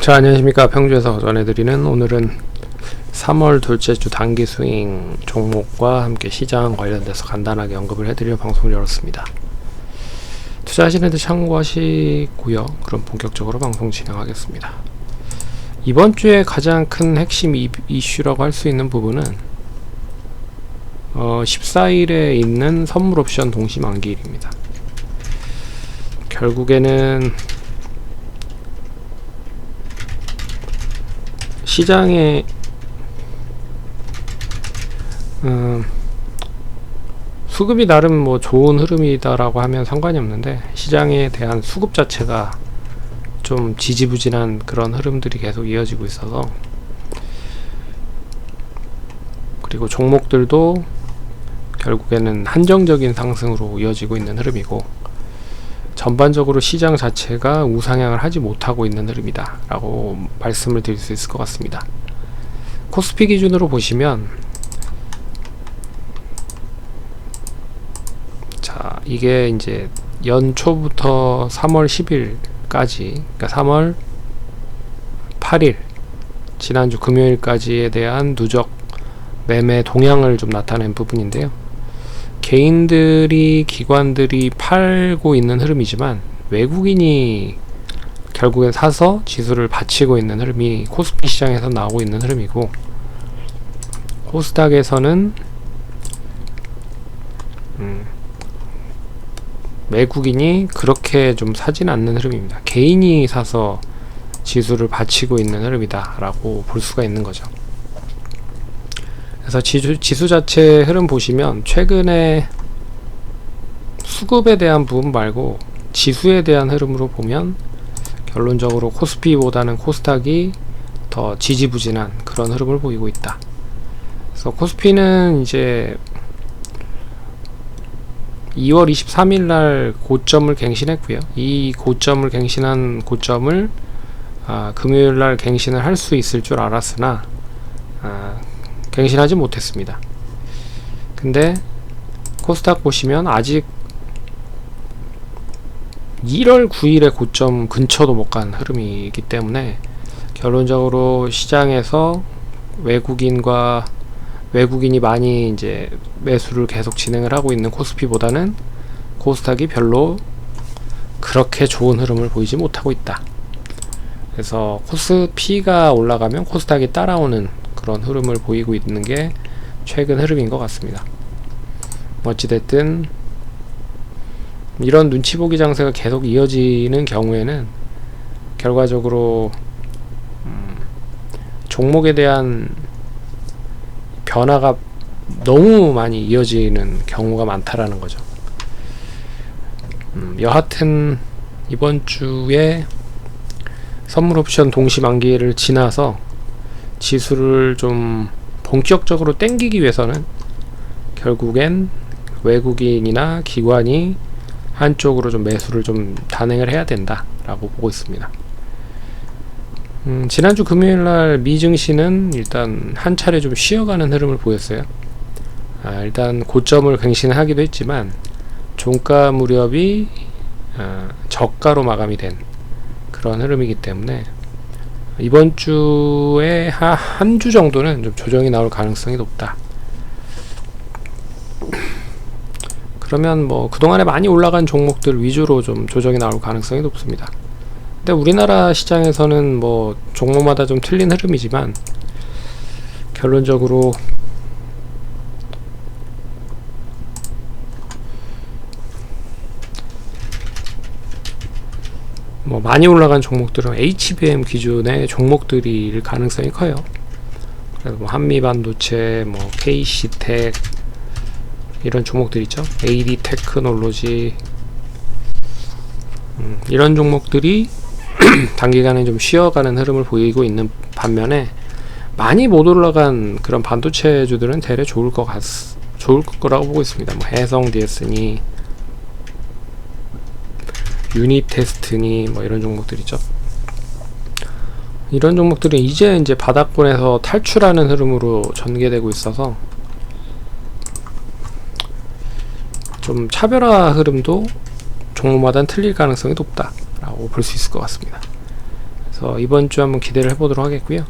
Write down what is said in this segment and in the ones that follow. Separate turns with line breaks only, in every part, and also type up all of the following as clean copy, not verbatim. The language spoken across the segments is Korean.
자, 안녕하십니까. 평주에서 전해드리는 오늘은 3월 둘째 주 단기 스윙 종목과 함께 시장 관련돼서 간단하게 언급을 해드려 방송을 열었습니다. 투자하시는 데 참고하시고요. 그럼 본격적으로 방송 진행하겠습니다. 이번 주에 가장 큰 핵심 이슈라고 할 수 있는 부분은 14일에 있는 선물 옵션 동시 만기일입니다. 결국에는 시장에 수급이 나름 뭐 좋은 흐름이다라고 하면 상관이 없는데, 시장에 대한 수급 자체가 좀 지지부진한 그런 흐름들이 계속 이어지고 있어서, 그리고 종목들도 결국에는 한정적인 상승으로 이어지고 있는 흐름이고, 전반적으로 시장 자체가 우상향을 하지 못하고 있는 흐름이다 라고 말씀을 드릴 수 있을 것 같습니다. 코스피 기준으로 보시면, 자, 이게 이제 연초부터 3월 10일까지, 그러니까 3월 8일 지난주 금요일까지에 대한 누적 매매 동향을 좀 나타낸 부분인데요. 개인들이, 기관들이 팔고 있는 흐름이지만 외국인이 결국엔 사서 지수를 받치고 있는 흐름이 코스피 시장에서 나오고 있는 흐름이고, 코스닥에서는 외국인이 그렇게 좀 사진 않는 흐름입니다. 개인이 사서 지수를 받치고 있는 흐름이다 라고 볼 수가 있는 거죠. 그래서 지수 자체 흐름 보시면, 최근에 수급에 대한 부분 말고 지수에 대한 흐름으로 보면 결론적으로 코스피보다는 코스닥이 더 지지부진한 그런 흐름을 보이고 있다. 그래서 코스피는 이제 2월 23일 날 고점을 갱신했고요. 이 고점을 갱신한 고점을 금요일 날 갱신을 할 수 있을 줄 알았으나 갱신하지 못했습니다. 근데 코스닥 보시면 아직 1월 9일의 고점 근처도 못 간 흐름이기 때문에, 결론적으로 시장에서 외국인이 많이 이제 매수를 계속 진행을 하고 있는 코스피보다는 코스닥이 별로 그렇게 좋은 흐름을 보이지 못하고 있다. 그래서 코스피가 올라가면 코스닥이 따라오는 그런 흐름을 보이고 있는 게 최근 흐름인 것 같습니다. 어찌됐든 이런 눈치보기 장세가 계속 이어지는 경우에는 결과적으로 종목에 대한 변화가 너무 많이 이어지는 경우가 많다라는 거죠. 여하튼 이번 주에 선물 옵션 동시 만기를 지나서 지수를 좀 본격적으로 땡기기 위해서는 결국엔 외국인이나 기관이 한쪽으로 좀 매수를 좀 단행을 해야 된다 라고 보고 있습니다. 지난주 금요일날 미증시는 일단 한 차례 좀 쉬어가는 흐름을 보였어요. 일단 고점을 갱신하기도 했지만 종가 무렵이 저가로 마감이 된 그런 흐름이기 때문에, 이번 주에 한 주 정도는 좀 조정이 나올 가능성이 높다. 그러면 뭐 그동안에 많이 올라간 종목들 위주로 좀 조정이 나올 가능성이 높습니다. 근데 우리나라 시장에서는 뭐 종목마다 좀 틀린 흐름이지만, 결론적으로 뭐 많이 올라간 종목들은 HBM 기준의 종목들일 가능성이 커요. 그래서 뭐 한미반도체, 뭐 KC텍 이런 종목들 있죠. AD 테크놀로지, 이런 종목들이 단기간에 좀 쉬어가는 흐름을 보이고 있는 반면에, 많이 못 올라간 그런 반도체주들은 대략 좋을 거라고 보고 있습니다. 뭐 해성 DS니, 유니테스트니, 뭐 이런 종목들이죠. 이런 종목들은 이제 바닥권에서 탈출하는 흐름으로 전개되고 있어서 좀 차별화 흐름도 종목마다는 틀릴 가능성이 높다라고 볼 수 있을 것 같습니다. 그래서 그래서 이번 주 한번 기대를 해보도록 하겠고요.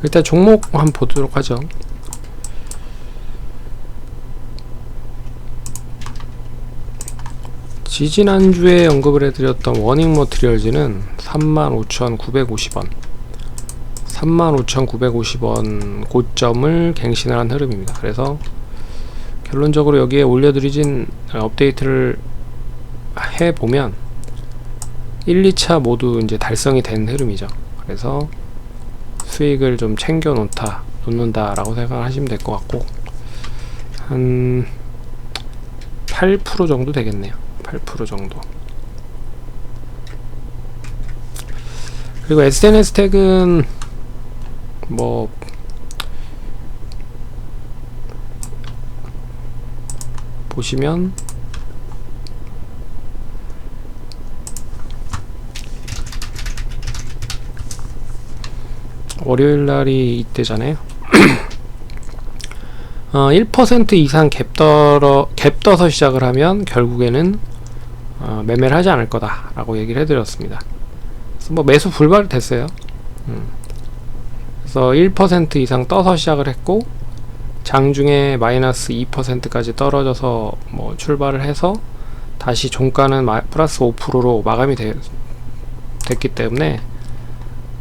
일단 종목 한번 보도록 하죠. 지지난주에 언급을 해드렸던 워닝 머티리얼즈는 35,950원 35,950원 고점을 갱신을 한 흐름입니다. 그래서 결론적으로 여기에 올려드리진 업데이트를 해보면 1, 2차 모두 이제 달성이 된 흐름이죠. 그래서 수익을 좀 챙겨 놓는다 라고 생각하시면 될 것 같고, 한 8% 정도 되겠네요. 8% 정도. 그리고 SNS 텍은 뭐 보시면 월요일날이 이때잖아요. 1% 이상 갭떠서 시작을 하면 결국에는 매매를 하지 않을 거다 라고 얘기를 해드렸습니다. 그래서 뭐 매수 불발이 됐어요. 그래서 1% 이상 떠서 시작을 했고, 장중에 마이너스 2%까지 떨어져서 뭐 출발을 해서 다시 종가는 플러스 5%로 마감이 됐기 때문에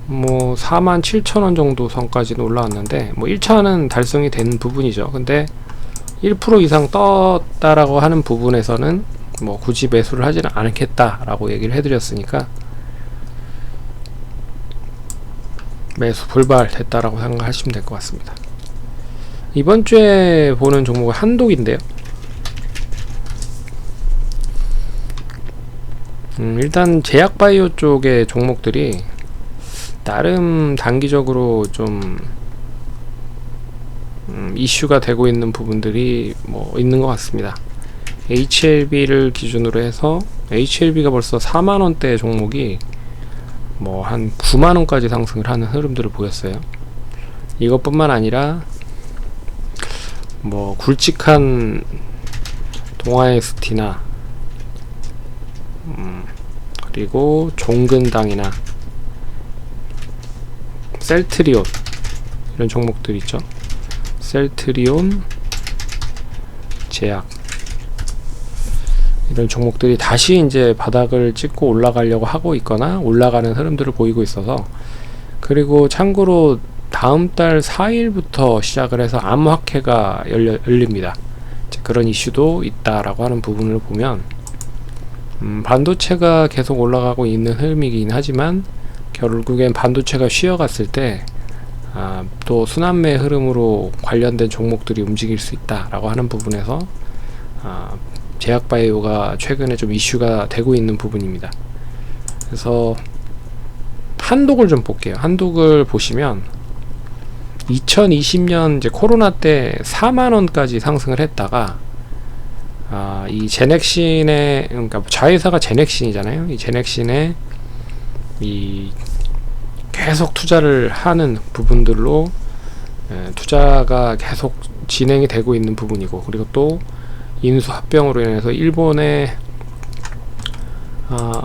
뭐 47,000원 정도 선까지는 올라왔는데, 뭐 1차는 달성이 된 부분이죠. 근데 1% 이상 떴다라고 하는 부분에서는 뭐 굳이 매수를 하지는 않겠다라고 얘기를 해드렸으니까 매수 불발됐다라고 생각하시면 될 것 같습니다. 이번 주에 보는 종목은 한독인데요. 일단 제약바이오 쪽의 종목들이 나름 단기적으로 좀 이슈가 되고 있는 부분들이 뭐 있는 것 같습니다. HLB를 기준으로 해서 HLB가 벌써 4만원대 종목이 뭐 한 9만원까지 상승을 하는 흐름들을 보였어요. 이것뿐만 아니라 뭐 굵직한 동아ST나 그리고 종근당이나 셀트리온 이런 종목들 있죠. 셀트리온, 제약 이런 종목들이 다시 이제 바닥을 찍고 올라가려고 하고 있거나 올라가는 흐름들을 보이고 있어서, 그리고 참고로 다음 달 4일부터 시작을 해서 암호화폐가 열립니다. 그런 이슈도 있다라고 하는 부분을 보면 반도체가 계속 올라가고 있는 흐름이긴 하지만 결국엔 반도체가 쉬어갔을 때 또 순환매 흐름으로 관련된 종목들이 움직일 수 있다라고 하는 부분에서 제약바이오가 최근에 좀 이슈가 되고 있는 부분입니다. 그래서 한독을 좀 볼게요. 한독을 보시면 2020년 이제 코로나 때 4만원까지 상승을 했다가 이 제넥신의, 그러니까 자회사가 제넥신이잖아요. 이 제넥신의 이 계속 투자를 하는 부분들로 투자가 계속 진행이 되고 있는 부분이고, 그리고 또 인수 합병으로 인해서 일본의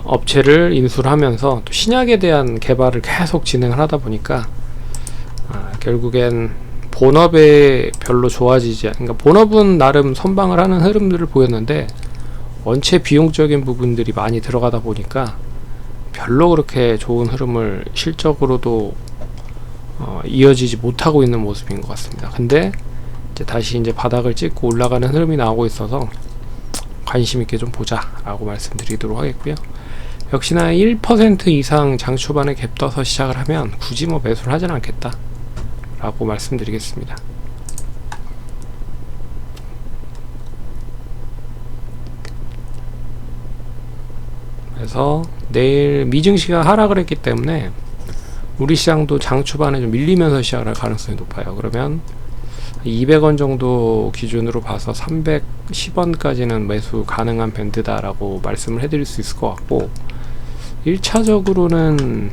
업체를 인수를 하면서 또 신약에 대한 개발을 계속 진행을 하다 보니까 결국엔 본업에 별로 좋아지지, 그러니까 본업은 나름 선방을 하는 흐름들을 보였는데 원체 비용적인 부분들이 많이 들어가다 보니까 별로 그렇게 좋은 흐름을 실적으로도 이어지지 못하고 있는 모습인 것 같습니다. 근데 이제 다시 이제 바닥을 찍고 올라가는 흐름이 나오고 있어서 관심 있게 좀 보자 라고 말씀드리도록 하겠고요. 역시나 1% 이상 장 초반에 갭 떠서 시작을 하면 굳이 뭐 매수를 하진 않겠다 라고 말씀드리겠습니다. 그래서 내일 미증시가 하락을 했기 때문에 우리 시장도 장 초반에 좀 밀리면서 시작을 할 가능성이 높아요. 그러면 200원 정도 기준으로 봐서 310원까지는 매수 가능한 밴드다 라고 말씀을 해드릴 수 있을 것 같고, 1차적으로는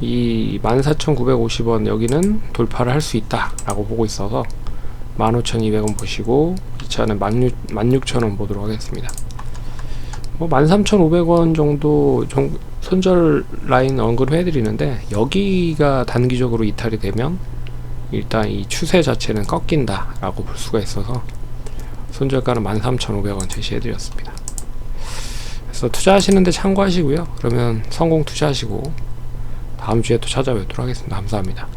이 14,950원 여기는 돌파를 할 수 있다 라고 보고 있어서 15,200원 보시고, 2차는 16,000원 보도록 하겠습니다. 뭐 13,500원 정도 손절 라인 언급을 해드리는데, 여기가 단기적으로 이탈이 되면 일단 이 추세 자체는 꺾인다 라고 볼 수가 있어서 손절가는 13,500원 제시해드렸습니다. 그래서 투자하시는데 참고하시고요. 그러면 성공 투자하시고 다음 주에 또 찾아뵙도록 하겠습니다. 감사합니다.